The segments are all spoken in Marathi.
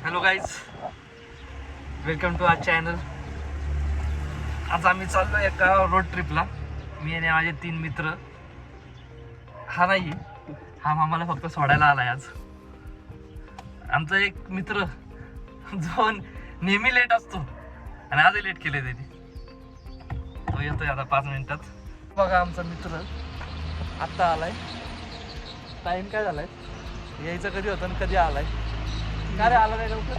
Hello guys, welcome to our channel. आज आम्ही चाललो एका रोड ट्रिपला. मी आणि माझे 3 मित्र. हा नाही, हा आम्हाला फक्त सोडायला आलाय. आज आमचा एक मित्र जो नेहमी लेट असतो आणि आजही लेट केले त्याने, तो येतोय आता 5 मिनिटात. बघा आमचा मित्र आत्ता आलाय. टाइम काय झालाय, यायचं कधी होतं आणि कधी आलाय. काय रे आला नाही लवकर?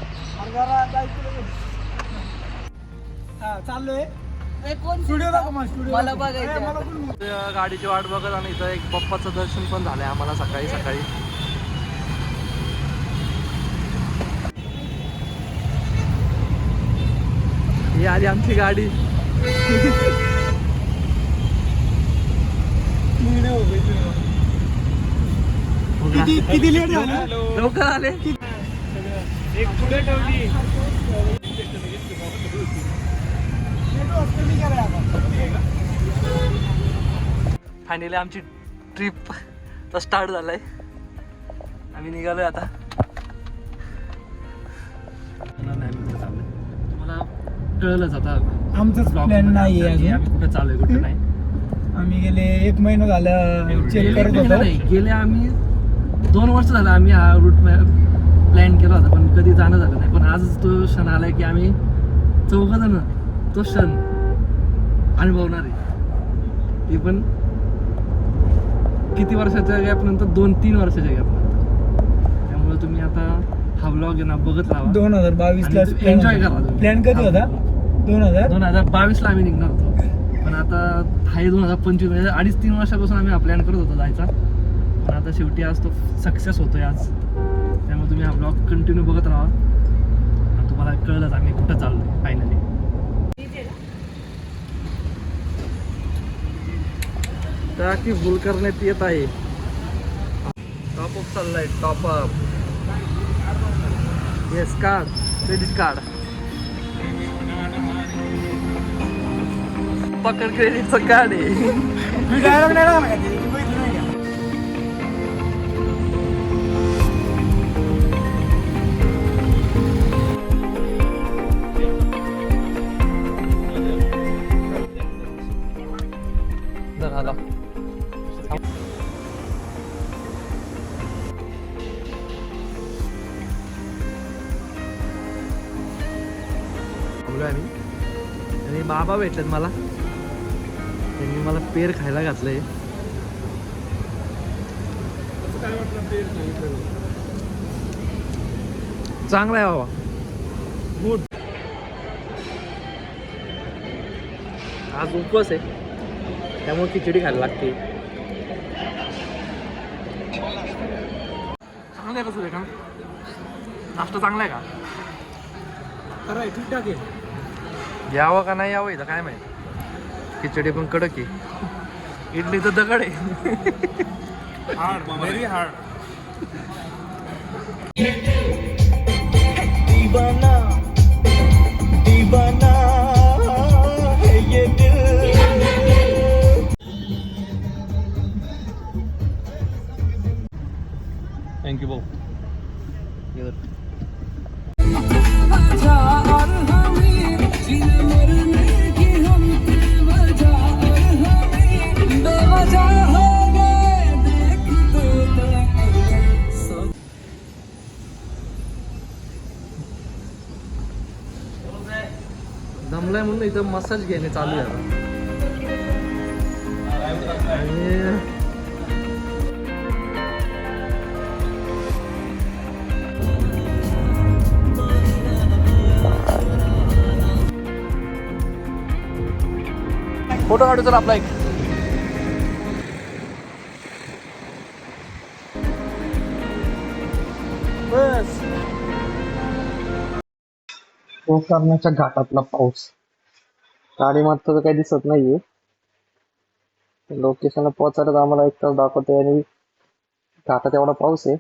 चाललोय मला बघायचं. गाडीची वाट बघत आणि इथं एक बाप्पाचं दर्शन पण झालंय आम्हाला सकाळी सकाळी. ही आली आमची गाडी. किती लेट झालं? लवकर आले. एक पुढे ठेवली. फायनली आमची ट्रिप तर स्टार्ट झालाय. आम्ही निघालोय आता. तुम्हाला कळलंच आता आमचाच प्लॅन नाही आहे अजून. आम्ही कुठे चालू आहे कुठे नाही. आम्ही गेले 1 महिना झालं चेक करत होतो. गेले आम्ही 2 वर्ष झालं आम्ही हा रूट प्लॅन केला होता, पण कधी जाणं झालं नाही. पण आज तो क्षण आलाय की आम्ही 4 जण तो क्षण अनुभवणार आहे. ते पण किती वर्षाच्या गॅप नंतर, 2-3 वर्षाच्या गॅप नंतर. त्यामुळे तुम्ही आता हा व्लॉग आहे ना बघत राहा. 2022 ला एन्जॉय करा. प्लॅन कधी होता? 2022 ला आम्ही निघणार होतो, पण आता हाय 2025 म्हणजे 2.5-3 वर्षापासून आम्ही हा प्लॅन करत होतो जायचा. पण आता शेवटी आज तो सक्सेस होतोय आज. त्यामुळे तुम्ही हा व्लॉग कंटिन्यू बघत राहा. तुम्हाला कळलंच आम्ही कुठं चाललोय फायनली. टाकी फुल करण्यात येत आहे. टॉपअप चाललाय, top up. Yes, card, credit card. पकड क्रेडिटचं कार्ड आहे. मी डायरेक्ट नाही राहणार का ते? तू बघितलं नाही का? झाला. आम्ही आणि बाबा भेटलेत मला. त्यांनी मला पेर खायला घातलंय. चांगला आहे बाबा, गुड. आज उपवास आहे त्यामुळे खिचडी खायला लागते. चांगलं आहे का सुरेखा? नाश्ता चांगला आहे का? खरं आहे, ठीकठाक आहे. यावं का नाही यावं इथं काय माहिती. खिचडी पण कडक आहे, इडली तर दगड आहे. Hard, very hard. थँक्यू भाऊ. दमलाय म्हणून इथं मसाज घेणे चालू आहे. फोटो काढू चला आपला एक. बस. गोकर्णाच्या घाटातला पाऊस. गाडी मात्र तर काही दिसत नाहीये. लोकेशनला पोहोचायला आम्हाला 1 तास दाखवते आणि घाटात एवढा पाऊस आहे.